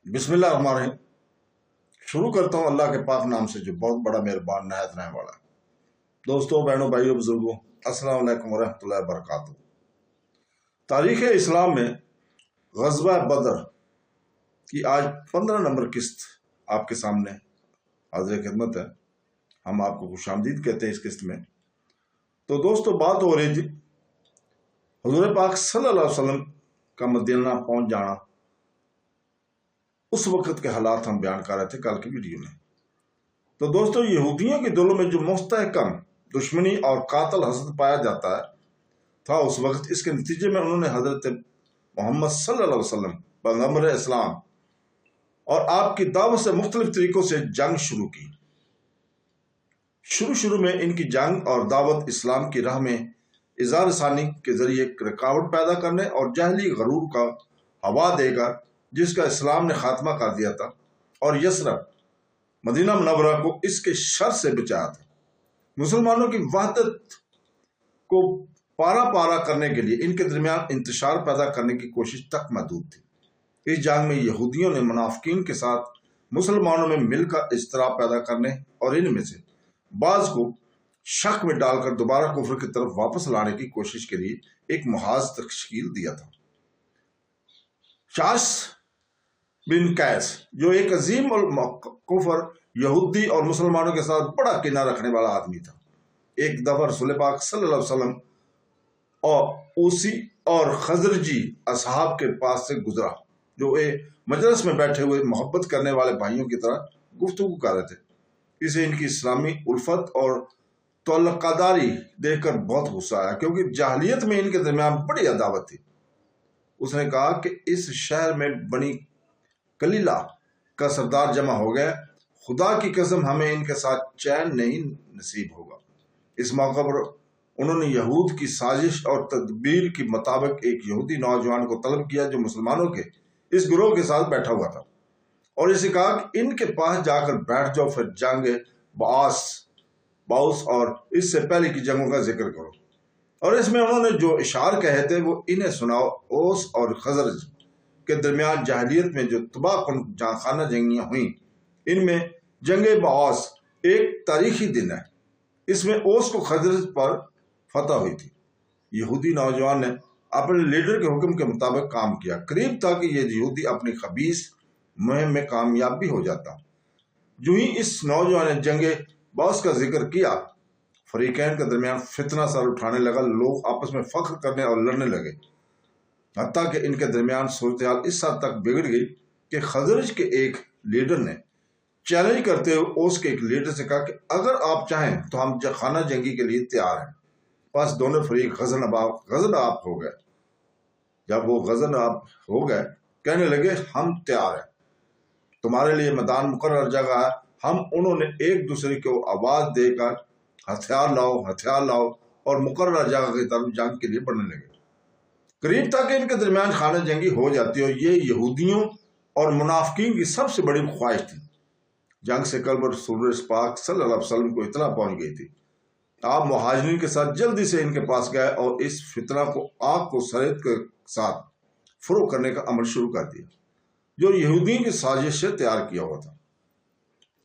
بسم اللہ الرحمن الرحیم۔ شروع کرتا ہوں اللہ کے پاک نام سے جو بہت بڑا مہربان نہایت رحم والا ہے۔ دوستوں، بہنوں، بھائیوں، بزرگوں، السلام علیکم ورحمۃ اللہ وبرکاتہ۔ تاریخ اسلام میں غزوہ بدر کی آج 15 نمبر قسط آپ کے سامنے حاضر خدمت ہے۔ ہم آپ کو خوش آمدید کہتے ہیں اس قسط میں۔ تو دوستوں، بات ہو رہی تھی حضور پاک صلی اللہ علیہ وسلم کا مدینہ پہنچ جانا۔ اس وقت کے حالات ہم بیان کر رہے تھے کل کی ویڈیو میں۔ تو دوستو، یہودیوں کے دلوں میں جو مستحکم دشمنی اور قاتل حسد پایا جاتا ہے تھا اس وقت، اس کے نتیجے میں انہوں نے حضرت محمد صلی اللہ علیہ وسلم پیغمبر اسلام اور آپ کی دعوت سے مختلف طریقوں سے جنگ شروع کی۔ شروع میں ان کی جنگ اور دعوت اسلام کی راہ میں اظہار ثانی کے ذریعے رکاوٹ پیدا کرنے اور جاہلی غرور کا ہوا دے گا جس کا اسلام نے خاتمہ کر دیا تھا، اور یثرب مدینہ منورہ کو اس کے شر سے بچایا تھا۔ مسلمانوں کی وحدت کو پارا کرنے کے لیے ان کے درمیان انتشار پیدا کرنے کی کوشش تک محدود تھی۔ اس جنگ میں یہودیوں نے منافقین کے ساتھ مسلمانوں میں مل کر اضطراب پیدا کرنے اور ان میں سے بعض کو شک میں ڈال کر دوبارہ کفر کی طرف واپس لانے کی کوشش کے لیے ایک محاذ تشکیل دیا تھا۔ شاس بن قیس، جو ایک عظیم الکفر یہودی اور مسلمانوں کے ساتھ بڑا کینہ رکھنے والا آدمی تھا، ایک دفعہ رسول پاک صلی اللہ علیہ وسلم اور اوسی اور خزرجی اصحاب کے پاس سے گزرا، جو ایک مجلس میں بیٹھے ہوئے محبت کرنے والے بھائیوں کی طرح گفتگو کر رہے تھے۔ اسے ان کی اسلامی الفت اور تعلقہ داری دیکھ کر بہت غصہ آیا، کیونکہ جاہلیت میں ان کے درمیان بڑی عداوت تھی۔ اس نے کہا کہ اس شہر میں بنی کلیلہ کا سردار جمع ہو گیا، خدا کی قسم ہمیں ان کے ساتھ چین نہیں نصیب ہوگا۔ اس موقع پر انہوں نے یہود کی سازش اور تدبیر کے مطابق ایک یہودی نوجوان کو طلب کیا جو مسلمانوں کے اس گروہ کے ساتھ بیٹھا ہوا تھا، اور اسے کہا کہ ان کے پاس جا کر بیٹھ جاؤ، پھر جنگ باؤس اور اس سے پہلے کی جنگوں کا ذکر کرو۔ اور اس میں انہوں نے جو اشعار کہے تھے وہ انہیں سناؤ۔ اوس اور خزرج کے درمیان جاہلیت میں جو تباہ کن خانہ جنگیاں ہوئیں، ان میں جنگ باؤس ایک تاریخی دن ہے۔ اس میں اوس کو خزرج پر فتح ہوئی تھی۔ یہودی نوجوان نے اپنے لیڈر کے حکم کے مطابق کام کیا۔ قریب تھا کہ یہ یہودی اپنی خبیث مہم میں کامیاب بھی ہو جاتا۔ جو ہی اس نوجوان نے جنگ باؤس کا ذکر کیا، فریقین کے درمیان فتنہ سر اٹھانے لگا۔ لوگ آپس میں فخر کرنے اور لڑنے لگے، حتیٰ کہ ان کے درمیان صورتحال اس حد تک بگڑ گئی کہ خزرج کے ایک لیڈر نے چیلنج کرتے ہوئے اوس کے ایک لیڈر سے کہا کہ اگر آپ چاہیں تو ہم خانہ جنگی کے لیے تیار ہیں۔ بس دونوں فریق غضنآب ہو گئے۔ جب وہ غضنآب ہو گئے، کہنے لگے ہم تیار ہیں، تمہارے لیے میدان مقرر جگہ ہے۔ انہوں نے ایک دوسرے کو آواز دے کر ہتھیار لاؤ اور مقررہ جگہ کی طرف جنگ کے لیے بڑھنے لگے۔ قریب تھا کہ ان کے درمیان خانہ جنگی ہو جاتی، اور یہ یہودیوں اور منافقین کی سب سے بڑی خواہش تھی۔ جنگ سے قبل رسول پاک صلی اللہ علیہ وسلم کو اطلاع پہنچ گئی تھی۔ آپ مہاجرین کے ساتھ جلدی سے ان کے پاس گئے اور اس فتنہ کو آگ کو سرید کے ساتھ فروغ کرنے کا عمل شروع کر دیا جو یہودیوں کی سازش سے تیار کیا ہوا تھا۔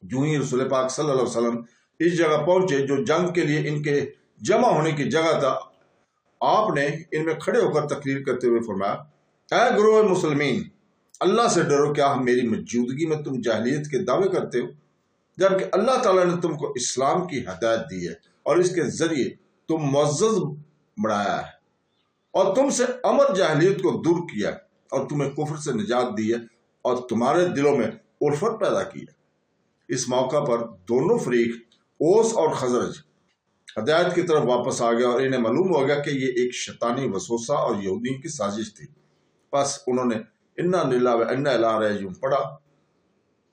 جو ہی رسول پاک صلی اللہ علیہ وسلم اس جگہ پہنچے جو جنگ کے لیے ان کے جمع ہونے کی جگہ تھا، آپ نے ان میں کھڑے ہو کر تقریر کرتے ہوئے فرمایا، اے گروہ مسلمین، اللہ سے ڈرو۔ کیا میری موجودگی میں تم جاہلیت کے دعوے کرتے ہو، جبکہ اللہ تعالیٰ نے تم کو اسلام کی ہدایت دی ہے اور اس کے ذریعے تم معزز بنایا ہے، اور تم سے امر جاہلیت کو دور کیا اور تمہیں کفر سے نجات دی ہے اور تمہارے دلوں میں الفت پیدا کی ہے۔ اس موقع پر دونوں فریق اوس اور خزرج ہدایت کی طرف واپس آ گیا، اور انہیں معلوم ہو گیا کہ یہ ایک شیطانی وسوسہ اور یہودیوں کی سازش تھی۔ بس انہوں نے انا للہ و انا الیہ راجعون پڑھا،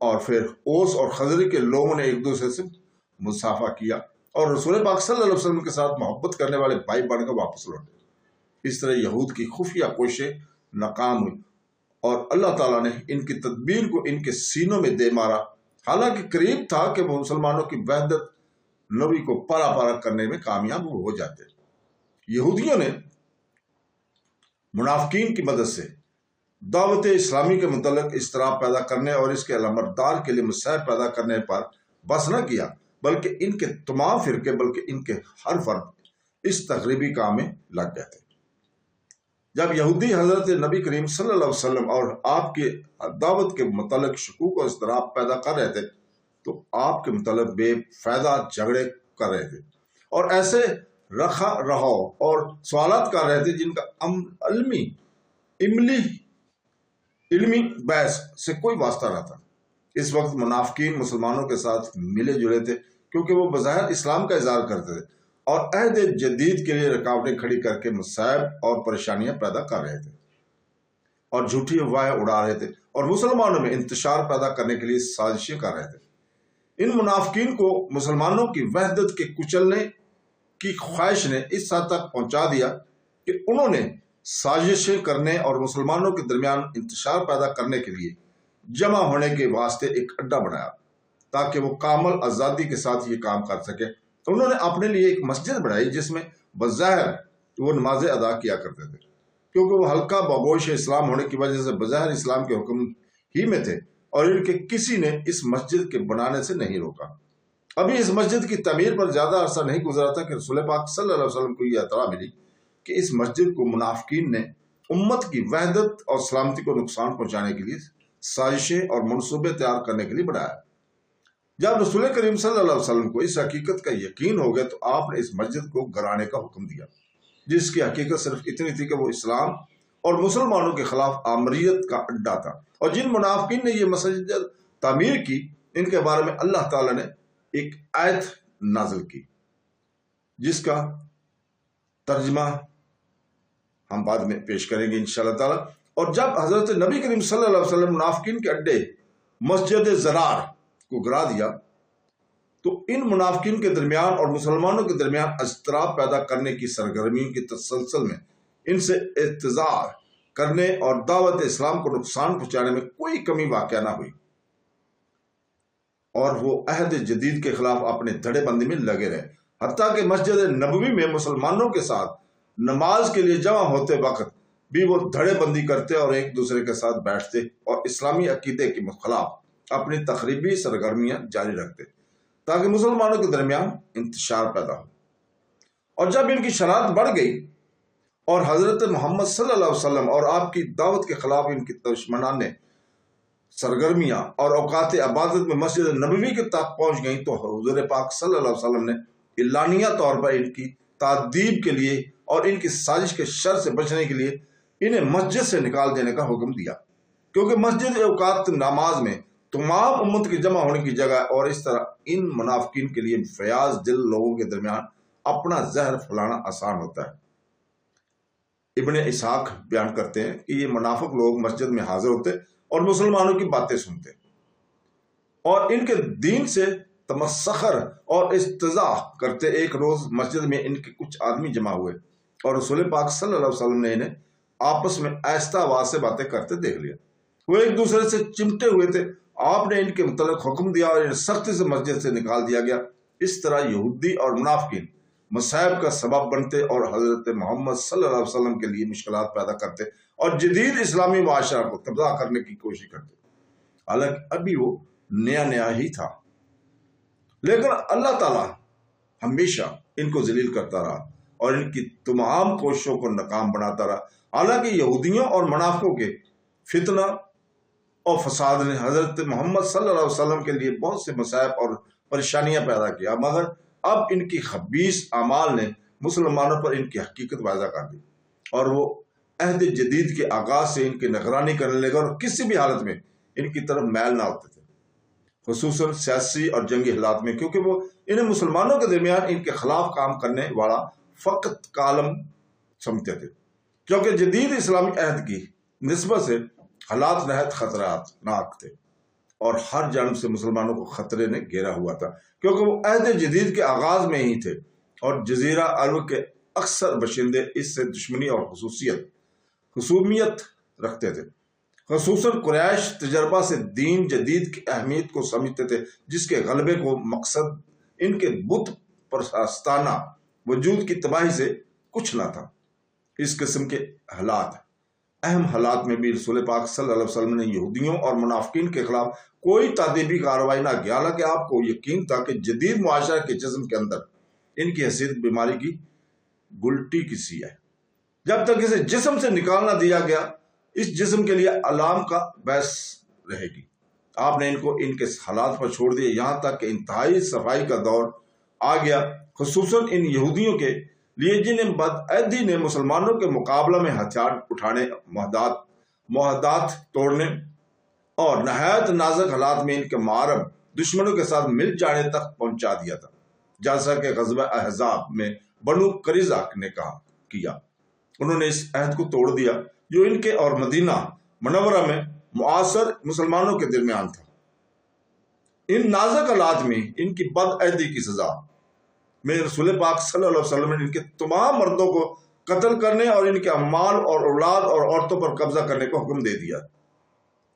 اور پھر اوس اور خزرج کے لوگوں نے ایک دوسرے سے مصافحہ کیا اور رسول پاک صلی اللہ علیہ وسلم کے ساتھ محبت کرنے والے بھائی بن کر واپس لوٹے۔ اس طرح یہود کی خفیہ کوششیں ناکام ہوئی، اور اللہ تعالیٰ نے ان کی تدبیر کو ان کے سینوں میں دے مارا، حالانکہ قریب تھا کہ وہ مسلمانوں کی وحدت نبی کو پارا کرنے میں کامیاب ہو جاتے۔ یہودیوں نے منافقین کی مدد سے دعوت اسلامی کے متعلق اضطراب پیدا کرنے اور اس کے علمبردار کے لیے مصائب پیدا کرنے پر بس نہ کیا، بلکہ ان کے تمام فرقے، بلکہ ان کے ہر فرد اس تخریبی کام میں لگ گئے تھے۔ جب یہودی حضرت نبی کریم صلی اللہ علیہ وسلم اور آپ کی دعوت کے متعلق شکوک اور اضطراب پیدا کر رہے تھے تو آپ کے متعلق بے فائدہ جھگڑے کر رہے تھے اور ایسے رکھا رہو اور سوالات کر رہے تھے جن کا علمی بحث سے کوئی واسطہ نہ تھا۔ اس وقت منافقین مسلمانوں کے ساتھ ملے جلے تھے کیونکہ وہ بظاہر اسلام کا اظہار کرتے تھے اور عہد جدید کے لیے رکاوٹیں کھڑی کر کے مصائب اور پریشانیاں پیدا کر رہے تھے اور جھوٹی افواہیں اڑا رہے تھے اور مسلمانوں میں انتشار پیدا کرنے کے لیے سازشیں کر رہے تھے۔ ان منافقین کو مسلمانوں کی وحدت کے کچلنے کی خواہش نے اس حد تک پہنچا دیا کہ انہوں نے سازشیں کرنے اور مسلمانوں کے درمیان انتشار پیدا کرنے کے لیے جمع ہونے کے واسطے ایک اڈا بنایا تاکہ وہ کامل آزادی کے ساتھ یہ کام کر سکے۔ انہوں نے اپنے لیے ایک مسجد بنائی جس میں بظاہر وہ نمازیں ادا کیا کرتے تھے کیونکہ وہ ہلکا بگوش اسلام ہونے کی وجہ سے بظاہر اسلام کے حکم ہی میں تھے اور ان کے کسی نے اس مسجد کے بنانے سے نہیں روکا۔ ابھی اس مسجد کی تعمیر پر زیادہ عرصہ نہیں گزرا تھا کہ رسول پاک صلی اللہ علیہ وسلم کو یہ اطلاع ملی کہ اس مسجد کو منافقین نے امت کی وحدت اور سلامتی کو نقصان پہنچانے کے لیے سازشیں اور منصوبے تیار کرنے کے لیے بنایا۔ جب رسول کریم صلی اللہ علیہ وسلم کو اس حقیقت کا یقین ہو گیا تو آپ نے اس مسجد کو گرانے کا حکم دیا، جس کی حقیقت صرف اتنی تھی کہ وہ اسلام اور مسلمانوں کے خلاف آمریت کا اڈا تھا، اور جن منافقین نے یہ مسجد تعمیر کی ان کے بارے میں اللہ تعالیٰ نے ایک آیت نازل کی جس کا ترجمہ ہم بعد میں پیش کریں گے انشاءاللہ تعالیٰ۔ اور جب حضرت نبی کریم صلی اللہ علیہ وسلم منافقین کے اڈے مسجد زرار کو گرا دیا تو ان منافقین کے درمیان اور مسلمانوں کے درمیان اضطراب پیدا کرنے کی سرگرمیوں کی تسلسل میں ان سے اعتذار کرنے اور دعوت اسلام کو نقصان پہنچانے میں کوئی کمی واقع نہ ہوئی اور وہ عہد جدید کے خلاف اپنے دھڑے بندی میں لگے رہے، حتیٰ کہ مسجد نبوی میں مسلمانوں کے ساتھ نماز کے لیے جمع ہوتے وقت بھی وہ دھڑے بندی کرتے اور ایک دوسرے کے ساتھ بیٹھتے اور اسلامی عقیدے کے خلاف اپنی تخریبی سرگرمیاں جاری رکھتے تاکہ مسلمانوں کے درمیان انتشار پیدا ہو۔ اور جب ان کی شرارت بڑھ گئی اور حضرت محمد صلی اللہ علیہ وسلم اور آپ کی دعوت کے خلاف ان کی دشمنانہ سرگرمیاں اور اوقات عبادت میں مسجد نبوی کے تک پہنچ گئیں تو حضور پاک صلی اللہ علیہ وسلم نے اعلانیہ طور پر ان کی تعذیب کے لیے اور ان کی سازش کے شر سے بچنے کے لیے انہیں مسجد سے نکال دینے کا حکم دیا، کیونکہ مسجد اوقات نماز میں تمام امت کے جمع ہونے کی جگہ، اور اس طرح ان منافقین کے لیے فیاض دل لوگوں کے درمیان اپنا زہر پھیلانا آسان ہوتا ہے۔ ابن اسحاق بیان کرتے ہیں کہ یہ منافق لوگ مسجد میں حاضر ہوتے اور مسلمانوں کی باتیں سنتے اور ان کے دین سے تمسخر اور استہزاء کرتے۔ ایک روز مسجد میں ان کے کچھ آدمی جمع ہوئے اور رسول پاک صلی اللہ علیہ وسلم نے انہیں آپس میں آہستہ آواز سے باتیں کرتے دیکھ لیا۔ وہ ایک دوسرے سے چمٹے ہوئے تھے۔ آپ نے ان کے متعلق حکم دیا اور انہیں سختی سے مسجد سے نکال دیا گیا۔ اس طرح یہودی اور منافقین مصائب کا سبب بنتے اور حضرت محمد صلی اللہ علیہ وسلم کے لیے مشکلات پیدا کرتے اور جدید اسلامی معاشرہ کو تباہ کرنے کی کوشش کرتے، حالانکہ ابھی وہ نیا ہی تھا۔ لیکن اللہ تعالیٰ ہمیشہ ان کو ذلیل کرتا رہا اور ان کی تمام کوششوں کو ناکام بناتا رہا۔ حالانکہ یہودیوں اور منافقوں کے فتنہ اور فساد نے حضرت محمد صلی اللہ علیہ وسلم کے لیے بہت سے مصائب اور پریشانیاں پیدا کیا، مگر اب ان کی خبیث اعمال نے مسلمانوں پر ان کی حقیقت واضح کر دی اور وہ عہد جدید کے آغاز سے ان کی نگرانی کرنے لگے اور کسی بھی حالت میں ان کی طرف میل نہ ہوتے تھے، خصوصاً سیاسی اور جنگی حالات میں، کیونکہ وہ انہیں مسلمانوں کے درمیان ان کے خلاف کام کرنے والا فقط کالم سمجھتے تھے، کیونکہ جدید اسلامی عہد کی نسبت سے حالات نہایت خطرات ناک تھے اور ہر جانب سے مسلمانوں کو خطرے نے گھیرا ہوا تھا، کیونکہ وہ عہد جدید کے آغاز میں ہی تھے اور جزیرہ عرب کے اکثر باشندے اس سے دشمنی اور خصومیت رکھتے تھے۔ خصوصاً قریش تجربہ سے دین جدید کی اہمیت کو سمجھتے تھے، جس کے غلبے کو مقصد ان کے بت پرستانہ وجود کی تباہی سے کچھ نہ تھا۔ اس قسم کے حالات اہم حالات میں بھی رسول پاک صلی اللہ علیہ وسلم نے یہودیوں اور منافقین کے خلاف کوئی تعدیبی کارروائی نہ کی، حالانکہ آپ کو یقین تھا کہ جدید معاشرہ کے جسم کے اندر ان کی حیثیت بیماری کی گلٹی کی سی ہے۔ جب تک اسے جسم سے نکال نہ دیا گیا، اس جسم کے لیے علام کا بحث رہے گی۔ آپ نے ان کو ان کے حالات پر چھوڑ دیا، یہاں تک کہ انتہائی صفائی کا دور آ گیا، خصوصاً ان یہودیوں کے لیے جن بدعہدی نے مسلمانوں کے مقابلہ میں ہتھیار اٹھانے، معاہدات توڑنے اور نہایت نازک حالات میں ان کے محارب دشمنوں کے ساتھ مل جانے تک پہنچا دیا تھا، جیسا کہ غزوہ احزاب میں بنو قریظہ نے کیا۔ انہوں نے اس عہد کو توڑ دیا جو ان کے اور مدینہ منورہ میں معاصر مسلمانوں کے درمیان تھا۔ ان نازک حالات میں ان کی بدعہدی کی سزا میں رسول پاک صلی اللہ علیہ وسلم نے ان کے تمام مردوں کو قتل کرنے اور ان کے اموال اور اولاد اور عورتوں پر قبضہ کرنے کو حکم دے دیا۔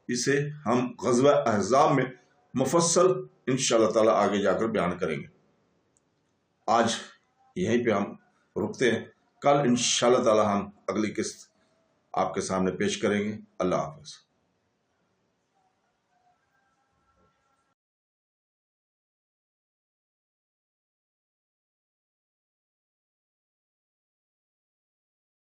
اسے ہم غزوہ احزاب میں مفصل انشاءاللہ تعالی آگے جا کر بیان کریں گے۔ آج یہیں پہ ہم رکتے ہیں، کل انشاءاللہ تعالی ہم اگلی قسط آپ کے سامنے پیش کریں گے۔ اللہ حافظ۔